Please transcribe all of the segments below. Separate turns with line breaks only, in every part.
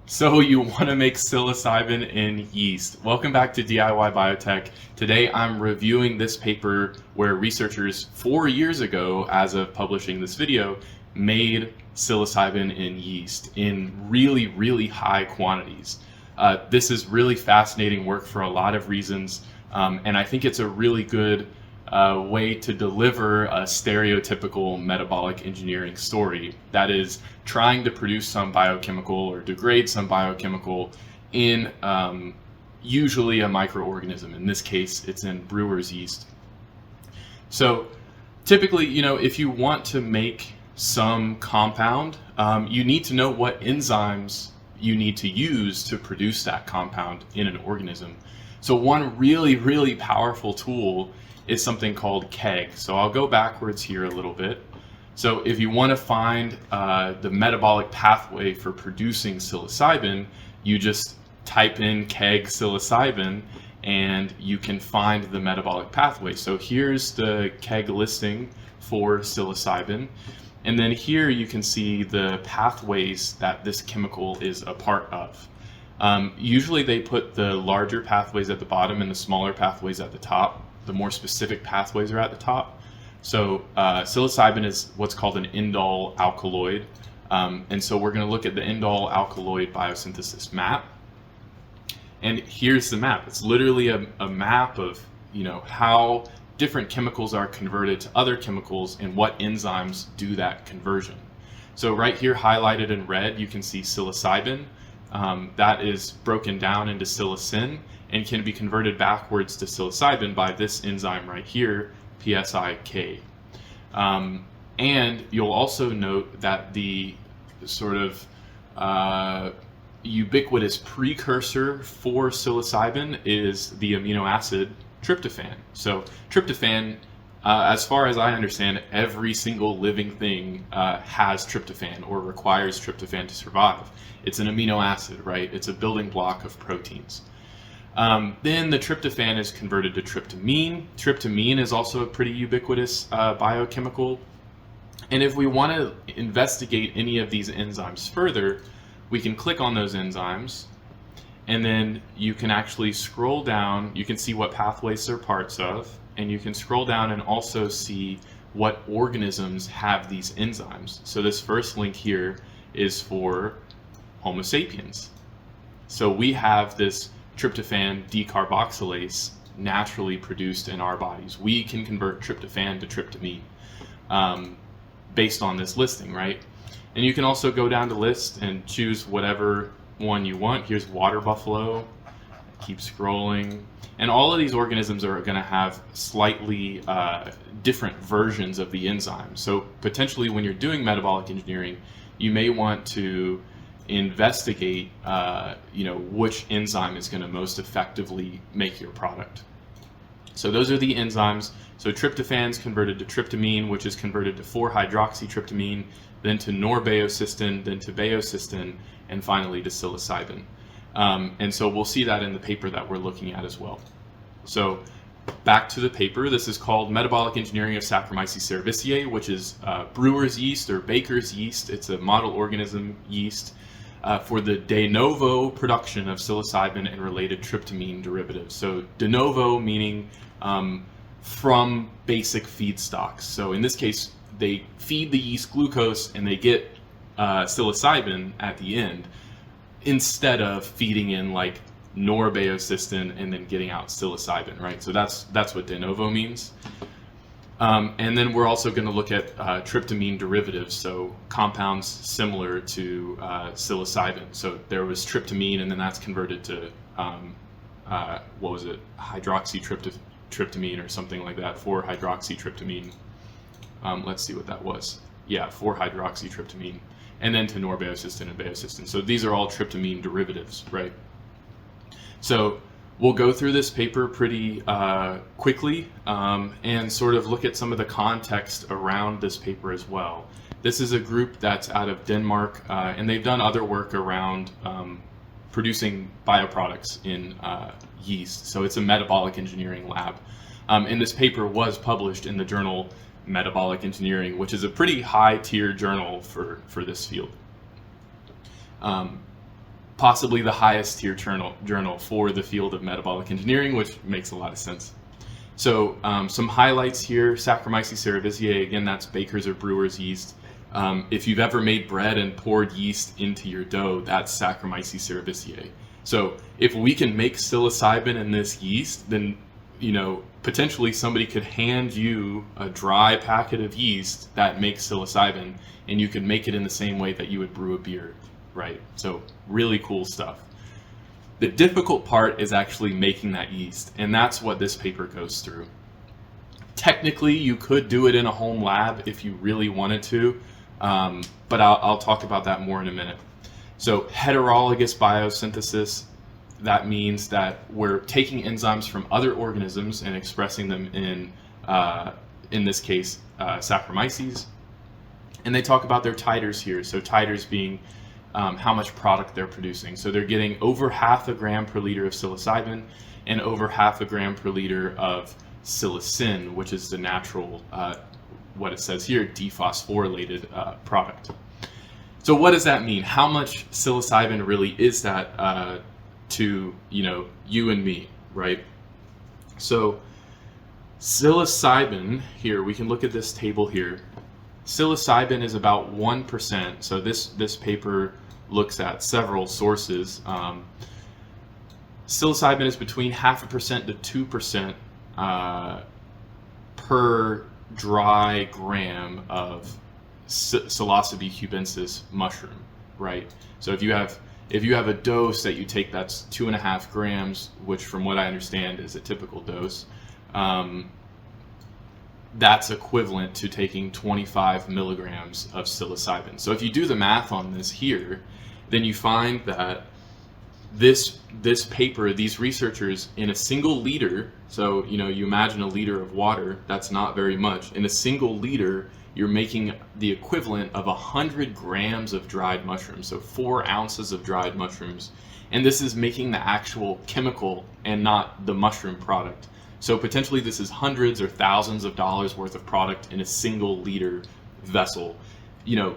So you want to make psilocybin in yeast. Welcome back to DIY Biotech. Today I'm reviewing this paper where researchers 4 years ago, as of publishing this video, made psilocybin in yeast in really, really high quantities. This is really fascinating work for a lot of reasons, and I think it's a really good way to deliver a stereotypical metabolic engineering story that is trying to produce some biochemical or degrade some biochemical in usually a microorganism. In this case, it's in brewer's yeast. So typically, if you want to make some compound, you need to know what enzymes you need to use to produce that compound in an organism. So one really, really powerful tool is something called KEGG. So I'll go backwards here a little bit. So if you want to find the metabolic pathway for producing psilocybin, you just type in KEGG psilocybin and you can find the metabolic pathway. So here's the KEGG listing for psilocybin. And then here you can see the pathways that this chemical is a part of. Usually they put the larger pathways at the bottom and the smaller pathways at the top. The more specific pathways are at the top. So psilocybin is what's called an indole alkaloid. And so we're going to look at the indole alkaloid biosynthesis map. And here's the map. It's literally a map of how different chemicals are converted to other chemicals and what enzymes do that conversion. So right here highlighted in red, you can see psilocybin. That is broken down into psilocin and can be converted backwards to psilocybin by this enzyme right here, PSIK. And you'll also note that the sort of ubiquitous precursor for psilocybin is the amino acid tryptophan. So tryptophan, as far as I understand, every single living thing has tryptophan or requires tryptophan to survive. It's an amino acid, right? It's a building block of proteins. Then the tryptophan is converted to tryptamine. Tryptamine is also a pretty ubiquitous biochemical. And if we want to investigate any of these enzymes further, we can click on those enzymes, and then you can actually scroll down. You can see what pathways they're parts of, and you can scroll down and also see what organisms have these enzymes. So this first link here is for Homo sapiens. So we have this tryptophan decarboxylase naturally produced in our bodies. We can convert tryptophan to tryptamine based on this listing, right? And you can also go down to list and choose whatever one you want. Here's water buffalo. Keep scrolling. And all of these organisms are going to have slightly different versions of the enzyme. So potentially when you're doing metabolic engineering, you may want to investigate which enzyme is going to most effectively make your product. So those are the enzymes. So tryptophan's converted to tryptamine, which is converted to 4-hydroxytryptamine, then to norbaeocystin, then to baeocystin, and finally to psilocybin. And so we'll see that in the paper that we're looking at as well. So back to the paper. This is called Metabolic Engineering of Saccharomyces cerevisiae, which is brewer's yeast or baker's yeast. It's a model organism yeast for the de novo production of psilocybin and related tryptamine derivatives. So de novo meaning from basic feedstocks. So in this case, they feed the yeast glucose and they get psilocybin at the end, instead of feeding in like norbaeocystin and then getting out psilocybin, right? So that's what de novo means. And then we're also going to look at tryptamine derivatives, so compounds similar to psilocybin. So there was tryptamine, and then that's converted to hydroxytryptamine or something like that, 4-hydroxytryptamine. Let's see what that was. Yeah, 4-hydroxytryptamine, and then to norbaeocystin and baeocystin. So these are all tryptamine derivatives, right? So we'll go through this paper pretty quickly and sort of look at some of the context around this paper as well. This is a group that's out of Denmark, and they've done other work around producing bioproducts in yeast. So it's a metabolic engineering lab. And this paper was published in the journal Metabolic Engineering, which is a pretty high tier journal for this field. possibly the highest tier journal for the field of metabolic engineering, which makes a lot of sense. So some highlights here: Saccharomyces cerevisiae, again, that's baker's or brewer's yeast. If you've ever made bread and poured yeast into your dough, that's Saccharomyces cerevisiae. So if we can make psilocybin in this yeast, then potentially somebody could hand you a dry packet of yeast that makes psilocybin, and you could make it in the same way that you would brew a beer, right? So really cool stuff. The difficult part is actually making that yeast, and that's what this paper goes through. Technically, you could do it in a home lab if you really wanted to, but I'll talk about that more in a minute. So heterologous biosynthesis, that means that we're taking enzymes from other organisms and expressing them in this case, Saccharomyces. And they talk about their titers here. So titers being how much product they're producing. So they're getting over 0.5 gram per liter of psilocybin and over 0.5 gram per liter of psilocin, which is the natural, what it says here, dephosphorylated product. So what does that mean? How much psilocybin really is that to you and me, right? So psilocybin here, we can look at this table here. Psilocybin is about 1%. So this paper looks at several sources. Psilocybin is between 0.5% to 2% per dry gram of Psilocybe cubensis mushroom, right? So if you have a dose that you take that's 2.5 grams, which from what I understand is a typical dose, that's equivalent to taking 25 milligrams of psilocybin. So if you do the math on this here, then you find that this paper, these researchers, in a single liter, so you imagine a liter of water, that's not very much. In a single liter, you're making the equivalent of 100 grams of dried mushrooms, so 4 ounces of dried mushrooms. And this is making the actual chemical and not the mushroom product. So potentially this is hundreds or thousands of dollars worth of product in a single liter vessel,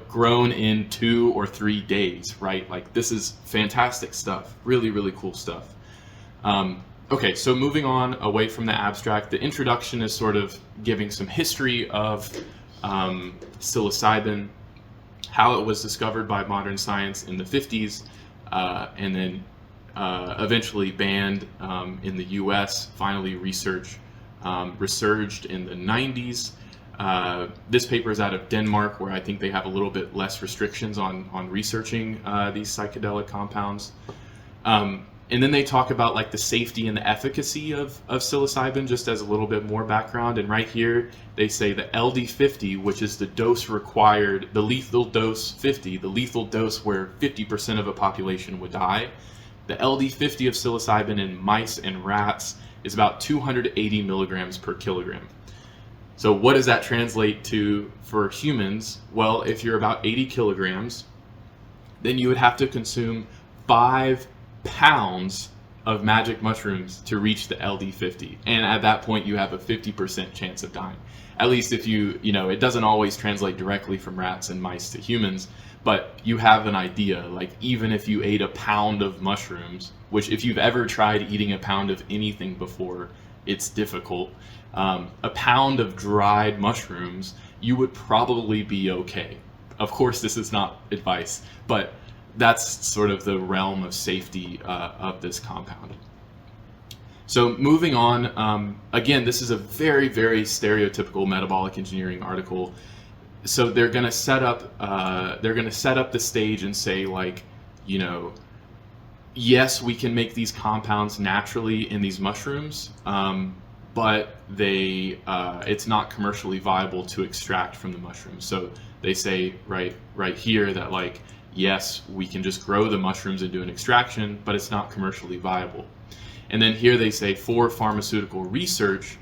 grown in 2 or 3 days, right? Like, this is fantastic stuff, really, really cool stuff. Okay, so moving on away from the abstract, the introduction is sort of giving some history of psilocybin, how it was discovered by modern science in the 50s, and then eventually banned in the US, finally resurged in the 90s. This paper is out of Denmark, where I think they have a little bit less restrictions on researching these psychedelic compounds. And then they talk about like the safety and the efficacy of psilocybin, just as a little bit more background. And right here, they say the LD50, which is the dose required, the lethal dose 50, the lethal dose where 50% of a population would die. The LD50 of psilocybin in mice and rats is about 280 milligrams per kilogram. So what does that translate to for humans? Well, if you're about 80 kilograms, then you would have to consume 5 pounds of magic mushrooms to reach the LD50. And at that point, you have a 50% chance of dying. At least if it doesn't always translate directly from rats and mice to humans, but you have an idea, like even if you ate a pound of mushrooms, which if you've ever tried eating a pound of anything before, it's difficult. A pound of dried mushrooms, you would probably be okay. Of course, this is not advice, but that's sort of the realm of safety of this compound. So moving on, again, this is a very, very stereotypical metabolic engineering article. So they're going to set up the stage and say, like, yes, we can make these compounds naturally in these mushrooms, but it's not commercially viable to extract from the mushrooms. So they say right here that, like, yes, we can just grow the mushrooms and do an extraction, but it's not commercially viable. And then here they say for pharmaceutical research,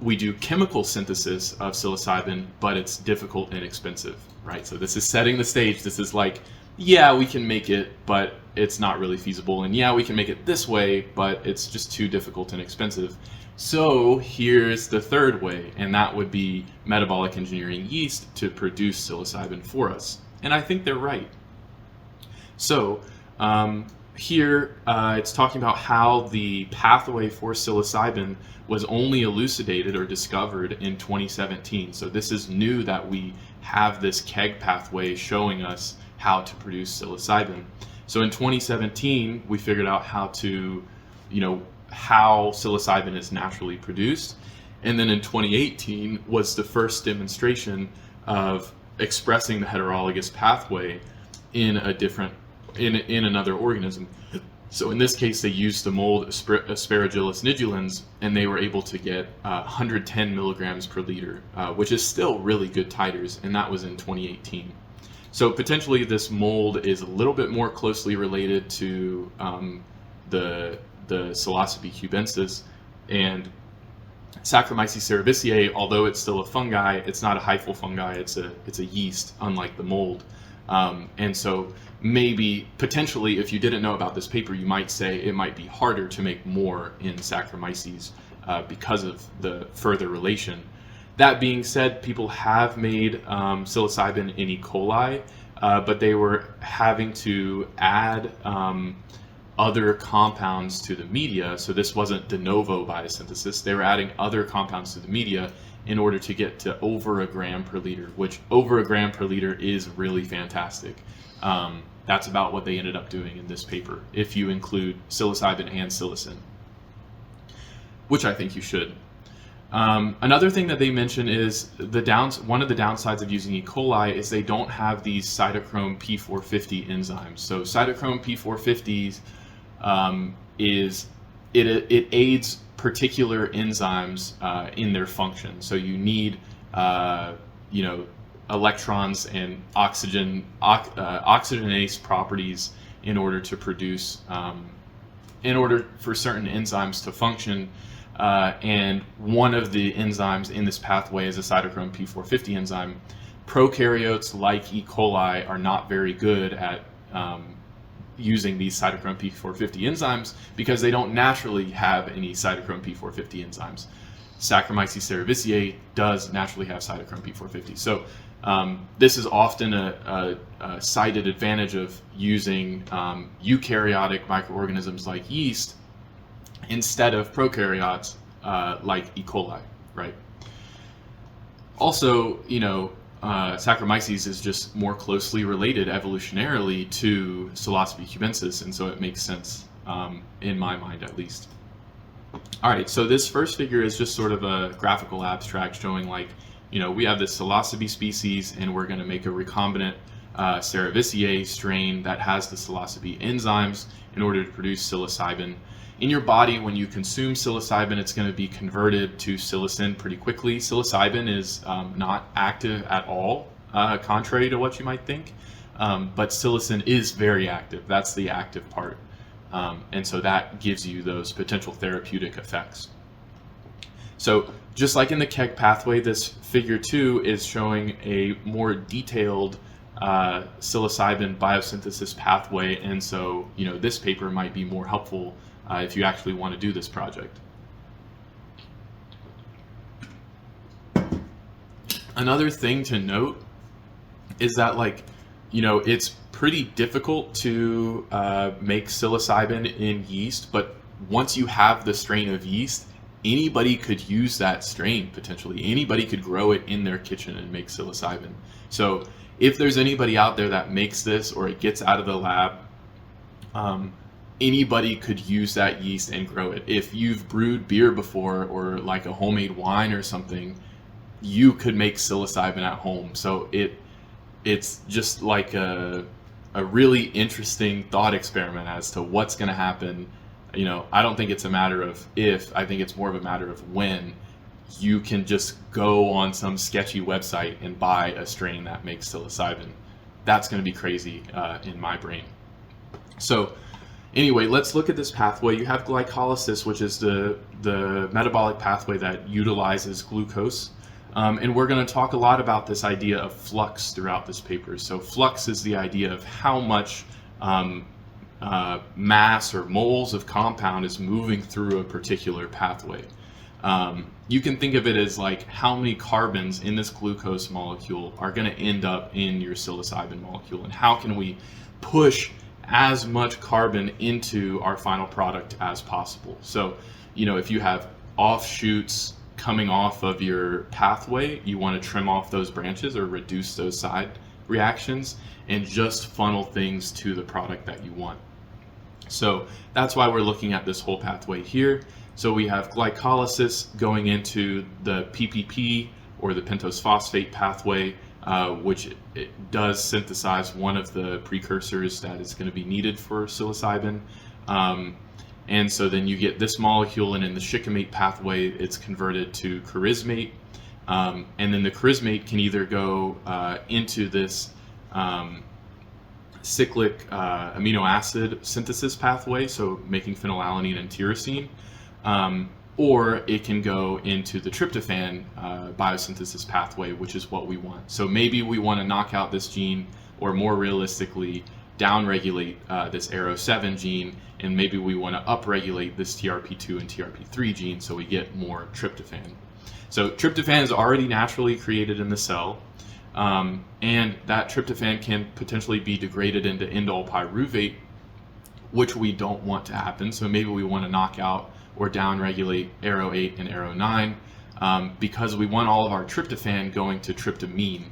we do chemical synthesis of psilocybin, but it's difficult and expensive, right? So this is setting the stage. This is like, yeah, we can make it, but it's not really feasible. And yeah, we can make it this way, but it's just too difficult and expensive. So here's the third way, and that would be metabolic engineering yeast to produce psilocybin for us. And I think they're right. So here it's talking about how the pathway for psilocybin was only elucidated or discovered in 2017. So this is new that we have this KEGG pathway showing us how to produce psilocybin. So in 2017, we figured out how to, how psilocybin is naturally produced. And then in 2018 was the first demonstration of expressing the heterologous pathway in in another organism. So in this case, they used the mold Aspergillus nidulans, and they were able to get 110 milligrams per liter, which is still really good titers, and that was in 2018. So potentially this mold is a little bit more closely related to the Psilocybe cubensis, and Saccharomyces cerevisiae, although it's still a fungi, it's not a hyphal fungi, it's a yeast, unlike the mold. And so maybe, potentially, if you didn't know about this paper, you might say it might be harder to make more in Saccharomyces because of the further relation. That being said, people have made psilocybin in E. coli, but they were having to add other compounds to the media. So this wasn't de novo biosynthesis. They were adding other compounds to the media in order to get to over a gram per liter, which over a gram per liter is really fantastic. That's about what they ended up doing in this paper, if you include psilocybin and psilocin, which I think you should. Another thing that they mention is one of the downsides of using E. coli is they don't have these cytochrome P450 enzymes. So cytochrome P450 it aids particular enzymes in their function. So you need electrons and oxygenase properties in order to produce, in order for certain enzymes to function. And one of the enzymes in this pathway is a cytochrome P450 enzyme. Prokaryotes like E. coli are not very good at using these cytochrome P450 enzymes because they don't naturally have any cytochrome P450 enzymes. Saccharomyces cerevisiae does naturally have cytochrome P450. So this is often a cited advantage of using eukaryotic microorganisms like yeast instead of prokaryotes like E. coli, right? Also, Saccharomyces is just more closely related evolutionarily to Psilocybe cubensis, and so it makes sense in my mind, at least. All right, so this first figure is just sort of a graphical abstract showing, like, we have this Psilocybe species, and we're going to make a recombinant cerevisiae strain that has the Psilocybe enzymes in order to produce psilocybin. In your body, when you consume psilocybin, it's going to be converted to psilocin pretty quickly. Psilocybin is not active at all, contrary to what you might think, but psilocin is very active. That's the active part, and so that gives you those potential therapeutic effects. So just like in the KEGG pathway, this figure 2 is showing a more detailed psilocybin biosynthesis pathway, and so this paper might be more helpful if you actually want to do this project. Another thing to note is that, it's pretty difficult to make psilocybin in yeast, but once you have the strain of yeast, anybody could use that strain potentially. Anybody could grow it in their kitchen and make psilocybin. So if there's anybody out there that makes this or it gets out of the lab, anybody could use that yeast and grow it. If you've brewed beer before or like a homemade wine or something, you could make psilocybin at home. So it's just like a really interesting thought experiment as to what's going to happen. I don't think it's a matter of if, I think it's more of a matter of when you can just go on some sketchy website and buy a strain that makes psilocybin. That's going to be crazy in my brain. So anyway, let's look at this pathway. You have glycolysis, which is the metabolic pathway that utilizes glucose. And we're going to talk a lot about this idea of flux throughout this paper. So flux is the idea of how much mass or moles of compound is moving through a particular pathway. You can think of it as like how many carbons in this glucose molecule are going to end up in your psilocybin molecule, and how can we push as much carbon into our final product as possible. So, if you have offshoots coming off of your pathway, you want to trim off those branches or reduce those side reactions and just funnel things to the product that you want. So that's why we're looking at this whole pathway here. So we have glycolysis going into the PPP or the pentose phosphate pathway, which it does synthesize one of the precursors that is going to be needed for psilocybin. And so then you get this molecule, and in the shikimate pathway, it's converted to charismate. And then the charismate can either go into this cyclic amino acid synthesis pathway, so making phenylalanine and tyrosine, or it can go into the tryptophan biosynthesis pathway, which is what we want. So maybe we want to knock out this gene, or more realistically, downregulate this ARO7 gene, and maybe we want to upregulate this TRP2 and TRP3 gene so we get more tryptophan. So tryptophan is already naturally created in the cell, and that tryptophan can potentially be degraded into indole pyruvate, which we don't want to happen. So maybe we want to knock out or downregulate ARO8 and ARO9 because we want all of our tryptophan going to tryptamine.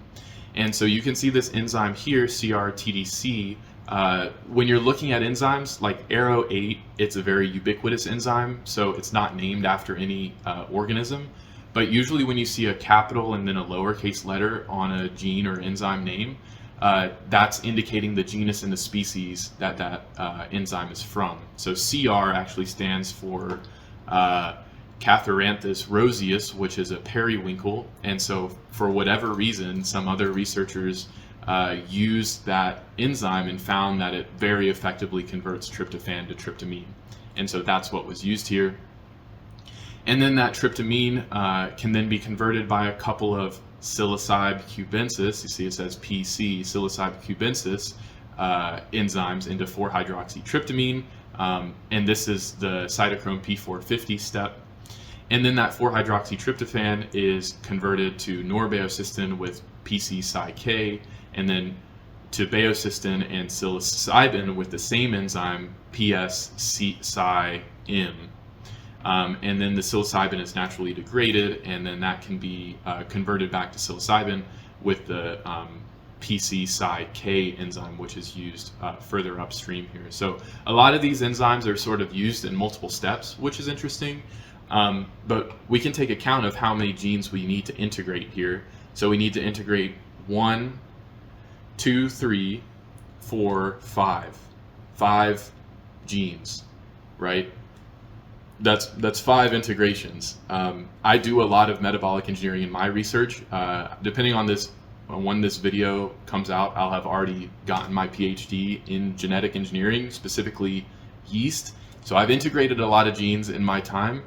And so you can see this enzyme here, CRTDC. When you're looking at enzymes like ARO8, it's a very ubiquitous enzyme, so it's not named after any organism. But usually when you see a capital and then a lowercase letter on a gene or enzyme name, that's indicating the genus and the species that enzyme is from. So CR actually stands for Catharanthus roseus, which is a periwinkle. And so for whatever reason, some other researchers used that enzyme and found that it very effectively converts tryptophan to tryptamine. And so that's what was used here. And then that tryptamine can then be converted by a couple of psilocybe cubensis. You see it says PC, psilocybe cubensis enzymes into 4-hydroxytryptamine. And this is the cytochrome P450 step. And then that 4-hydroxytryptophan is converted to norbaeocystin with PC-Cy-K, and then to baeocystin and psilocybin with the same enzyme, PS-Cy-M. And then the psilocybin is naturally degraded, and then that can be converted back to psilocybin with the PC-Cy-K enzyme, which is used further upstream here. So a lot of these enzymes are sort of used in multiple steps, which is interesting. But we can take account of how many genes we need to integrate here. So we need to integrate 1, 2, 3, 4, 5. 5 genes, right? That's 5 integrations. I do a lot of metabolic engineering in my research. Depending on when this video comes out, I'll have already gotten my PhD in genetic engineering, specifically yeast. So I've integrated a lot of genes in my time.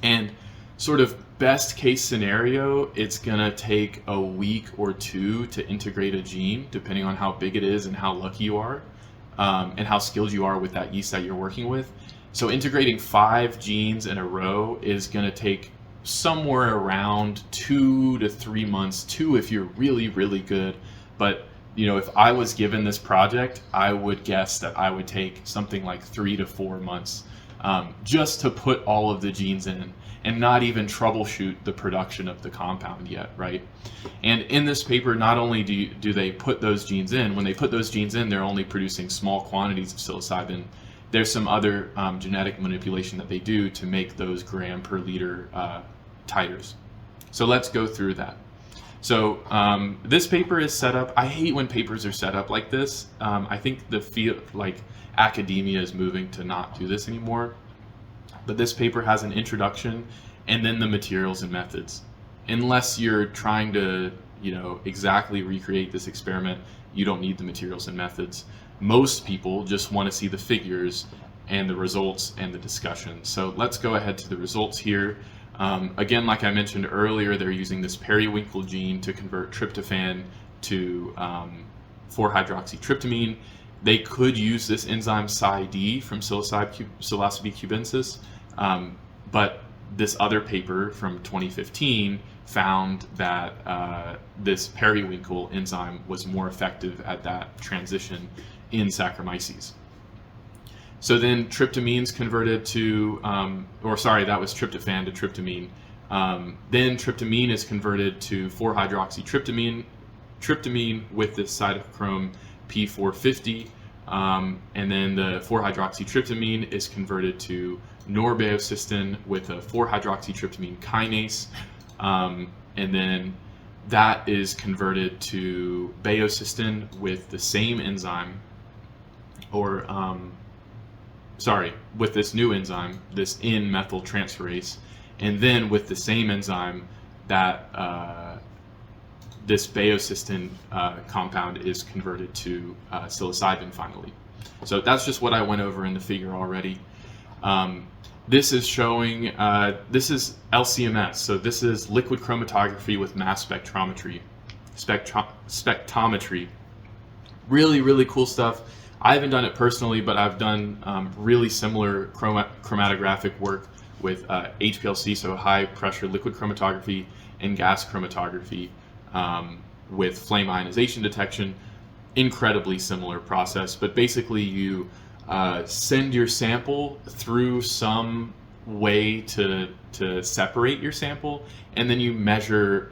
And sort of best case scenario, it's gonna take a week or 2 to integrate a gene, depending on how big it is and how lucky you are, and how skilled you are with that yeast that you're working with. So integrating 5 genes in a row is gonna take somewhere around 2 to 3 months, 2 if you're really, really good. But if I was given this project, I would guess that I would take something like 3 to 4 months just to put all of the genes in and not even troubleshoot the production of the compound yet, right? And in this paper, not only do they put those genes in, when they put those genes in, they're only producing small quantities of psilocybin. There's some other genetic manipulation that they do to make those gram per liter titers. So let's go through that. So this paper is set up, I hate when papers are set up like this. I think the field, like academia, is moving to not do this anymore. But this paper has an introduction and then the materials and methods. Unless you're trying to, exactly recreate this experiment, you don't need the materials and methods. Most people just want to see the figures and the results and the discussion. So let's go ahead to the results here. Again, like I mentioned earlier, they're using this periwinkle gene to convert tryptophan to 4-hydroxytryptamine. They could use this enzyme Cy-D from Psilocybe cubensis, but this other paper from 2015 found that this periwinkle enzyme was more effective at that transition, in Saccharomyces. So then tryptamine's converted to, that was tryptophan to tryptamine. Then tryptamine is converted to 4-hydroxytryptamine, with the cytochrome P450, and then the 4-hydroxytryptamine is converted to norbeocystin with a 4-hydroxytryptamine kinase, and then that is converted to beocystin with the same enzyme, with this new enzyme, this N-methyltransferase, and then with the same enzyme that this beocystin compound is converted to psilocybin finally. So that's just what I went over in the figure already. This is showing, this is LCMS, so this is liquid chromatography with mass spectrometry. Really, really cool stuff. I haven't done it personally, but I've done really similar chromatographic work with HPLC, so high pressure liquid chromatography, and gas chromatography with flame ionization detection. Incredibly similar process, but basically you send your sample through some way to separate your sample, and then you measure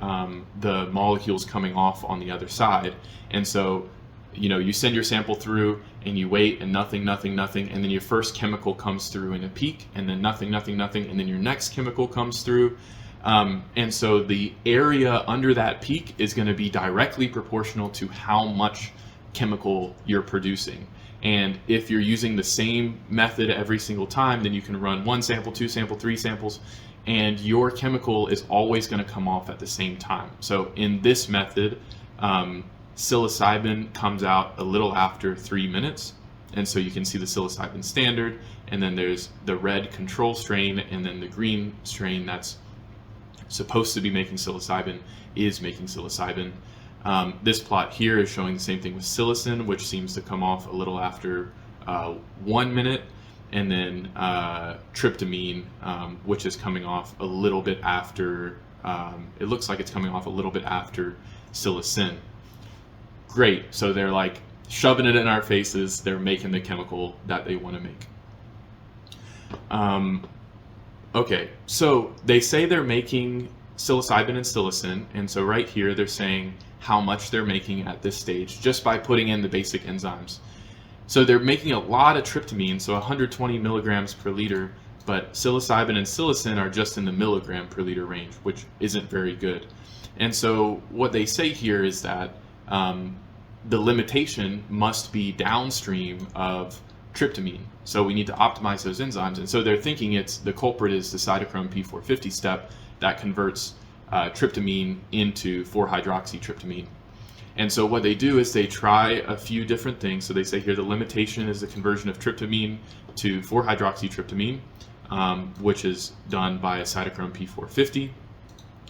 the molecules coming off on the other side. And so, you send your sample through and you wait, and nothing, and then your first chemical comes through in a peak, and then nothing, and then your next chemical comes through. And so the area under that peak is going to be directly proportional to how much chemical you're producing. And if you're using the same method every single time, then you can run 1 sample, 2 sample, 3 samples, and your chemical is always going to come off at the same time. So in this method, psilocybin comes out a little after 3 minutes. And so you can see the psilocybin standard, and then there's the red control strain, and then the green strain that's supposed to be making psilocybin is making psilocybin. This plot here is showing the same thing with psilocin, which seems to come off a little after 1 minute, and then tryptamine, which is coming off a little bit after, it looks like it's coming off a little bit after psilocin. Great, so they're like shoving it in our faces, they're making the chemical that they want to make. Okay, so they say they're making psilocybin and psilocin, and so right here they're saying how much they're making at this stage just by putting in the basic enzymes. So they're making a lot of tryptamine, so 120 milligrams per liter, but psilocybin and psilocin are just in the milligram per liter range, which isn't very good. And so what they say here is that the limitation must be downstream of tryptamine. So we need to optimize those enzymes. And so they're thinking the culprit is the cytochrome P450 step that converts tryptamine into 4-hydroxytryptamine. And so what they do is they try a few different things. So they say here the limitation is the conversion of tryptamine to 4-hydroxytryptamine, which is done by a cytochrome P450.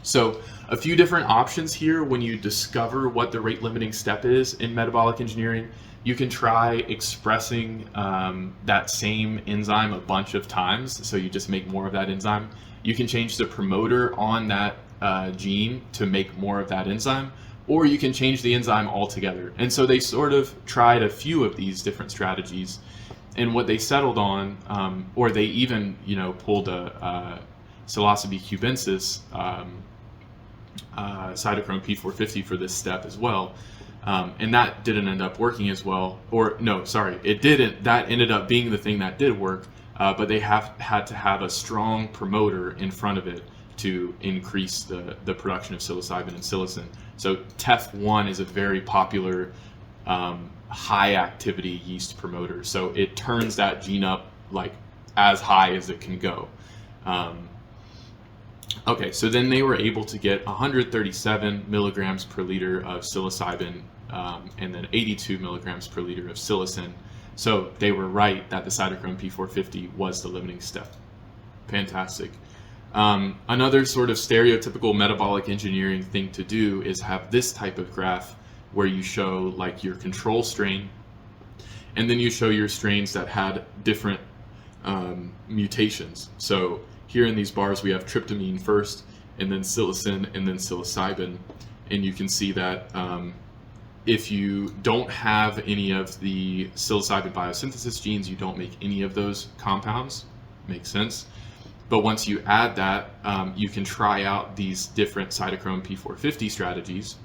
So a few different options here when you discover what the rate limiting step is in metabolic engineering. You can try expressing that same enzyme a bunch of times, so you just make more of that enzyme. You can change the promoter on that gene to make more of that enzyme, or you can change the enzyme altogether. And so they sort of tried a few of these different strategies, and what they settled on, or they even pulled a Psilocybe cubensis cytochrome P450 for this step as well. And that didn't end up working as well, or no, sorry, it didn't. That ended up being the thing that did work, but they had to have a strong promoter in front of it to increase the production of psilocybin and psilocin. So TEF1 is a very popular high activity yeast promoter. So it turns that gene up like as high as it can go. Okay, so then they were able to get 137 milligrams per liter of psilocybin and then 82 milligrams per liter of psilocin. So they were right that the cytochrome P450 was the limiting step. Fantastic. Another sort of stereotypical metabolic engineering thing to do is have this type of graph where you show like your control strain, and then you show your strains that had different mutations. So here in these bars we have tryptamine first, and then psilocin, and then psilocybin, and you can see that if you don't have any of the psilocybin biosynthesis genes, you don't make any of those compounds. Makes sense. But once you add that, you can try out these different cytochrome P450 strategies.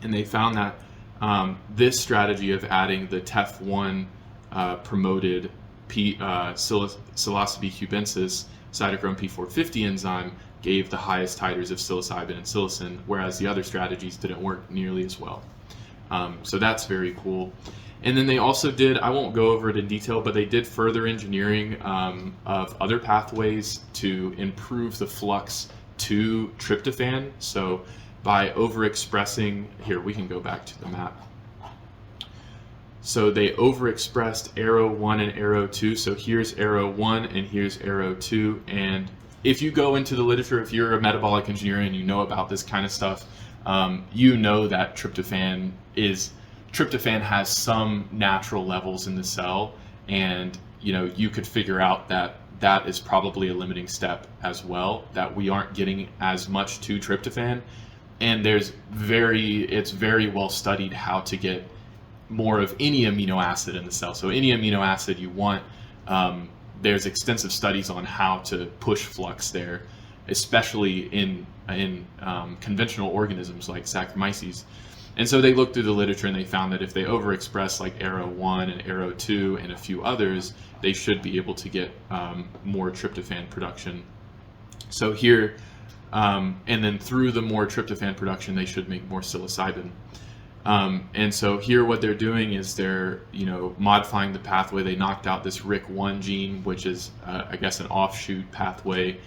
And they found that this strategy of adding the TEF1 promoted psilocybe cubensis cytochrome P450 enzyme gave the highest titers of psilocybin and psilocin, whereas the other strategies didn't work nearly as well. So that's very cool. And then they also did, I won't go over it in detail, but they did further engineering of other pathways to improve the flux to tryptophan. So by overexpressing, here we can go back to the map. So they overexpressed ARO1 and ARO2. So here's ARO1 and here's ARO2. And if you go into the literature, if you're a metabolic engineer and you know about this kind of stuff, you know that tryptophan has some natural levels in the cell, and you could figure out that that is probably a limiting step as well, that we aren't getting as much to tryptophan. And it's very well studied how to get more of any amino acid in the cell. So any amino acid you want, there's extensive studies on how to push flux there, especially in conventional organisms like Saccharomyces. And so they looked through the literature and they found that if they overexpress like ARO1 and ARO2 and a few others, they should be able to get more tryptophan production. So here, and then through the more tryptophan production, they should make more psilocybin. And so here what they're doing is they're modifying the pathway. They knocked out this RIC1 gene, which is I guess an offshoot pathway.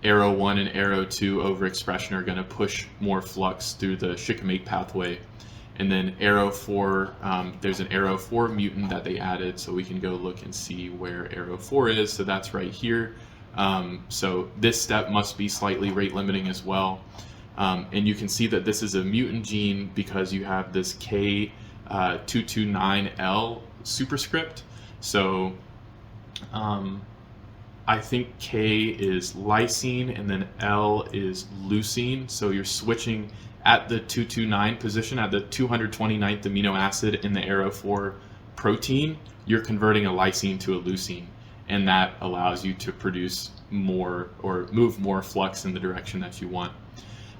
ARO1 and ARO2 overexpression are going to push more flux through the shikimate pathway. And then ARO4, there's an ARO4 mutant that they added, so we can go look and see where ARO4 is. So that's right here. So this step must be slightly rate limiting as well. And you can see that this is a mutant gene because you have this K229L superscript. So I think K is lysine and then L is leucine. So you're switching at the 229 position, at the 229th amino acid in the ARO4 protein, you're converting a lysine to a leucine. And that allows you to produce more or move more flux in the direction that you want.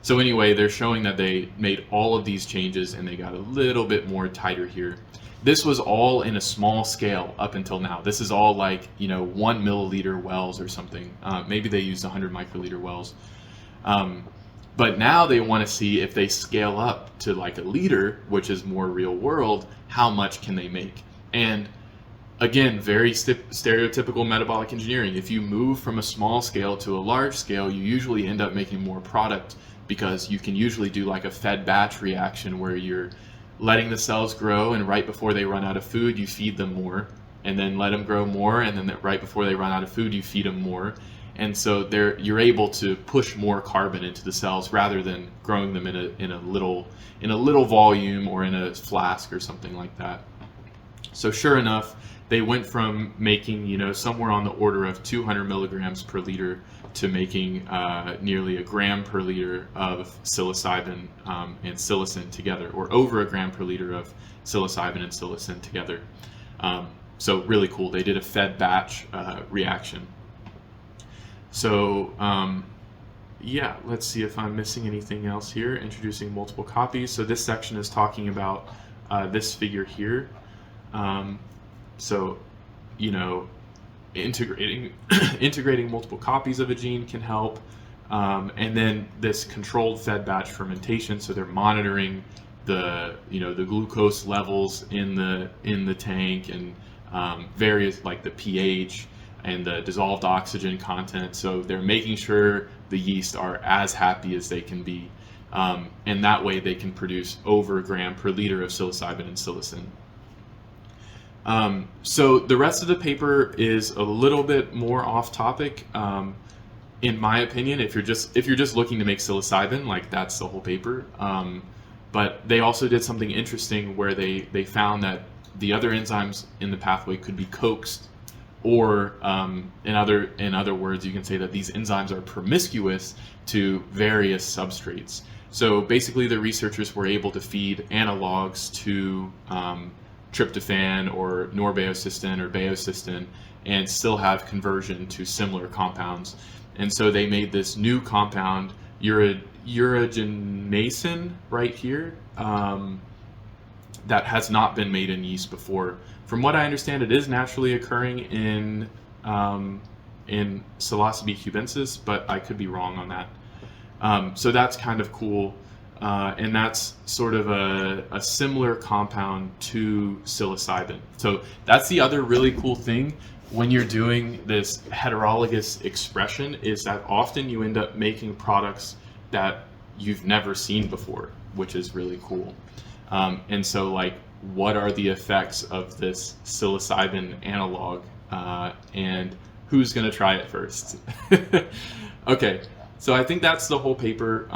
So anyway, they're showing that they made all of these changes and they got a little bit more tighter here. This was all in a small scale up until now. This is all like, 1 milliliter wells or something. Maybe they used 100 microliter wells. But now they want to see if they scale up to like a liter, which is more real world, how much can they make? And again, very stereotypical metabolic engineering. If you move from a small scale to a large scale, you usually end up making more product because you can usually do like a fed batch reaction where you're letting the cells grow, and right before they run out of food, you feed them more, and then let them grow more, and then right before they run out of food, you feed them more. And so you're able to push more carbon into the cells rather than growing them in a little volume or in a flask or something like that. So sure enough, they went from making somewhere on the order of 200 milligrams per liter to making nearly a gram per liter of psilocybin and psilocin together, or over a gram per liter of psilocybin and psilocin together. So really cool. They did a fed batch reaction. So yeah, let's see if I'm missing anything else here. Introducing multiple copies. So this section is talking about this figure here. So integrating multiple copies of a gene can help, and then this controlled fed batch fermentation. So they're monitoring the glucose levels in the tank and various like the pH and the dissolved oxygen content. So they're making sure the yeast are as happy as they can be, and that way they can produce over a gram per liter of psilocybin and psilocin. So the rest of the paper is a little bit more off topic, in my opinion. If you're just looking to make psilocybin, like that's the whole paper. But they also did something interesting where they found that the other enzymes in the pathway could be coaxed, or in other words, you can say that these enzymes are promiscuous to various substrates. So basically, the researchers were able to feed analogs to tryptophan or norbeocystin or beocystin and still have conversion to similar compounds. And so they made this new compound, urogenacin, right here, that has not been made in yeast before. From what I understand, it is naturally occurring in Psilocybin cubensis, but I could be wrong on that. So that's kind of cool, and that's sort of a similar compound to psilocybin. So that's the other really cool thing when you're doing this heterologous expression, is that often you end up making products that you've never seen before, which is really cool. And so, like, what are the effects of this psilocybin analog, and who's going to try it first? Okay, so I think that's the whole paper.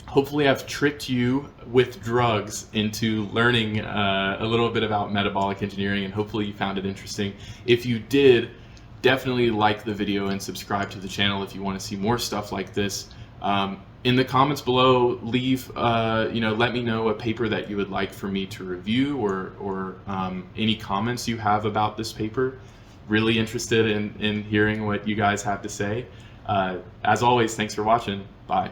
Hopefully I've tricked you with drugs into learning a little bit about metabolic engineering, and hopefully you found it interesting. If you did, definitely like the video and subscribe to the channel if you want to see more stuff like this. In the comments below, leave, let me know a paper that you would like for me to review, or any comments you have about this paper. Really interested in hearing what you guys have to say. As always, thanks for watching. Bye.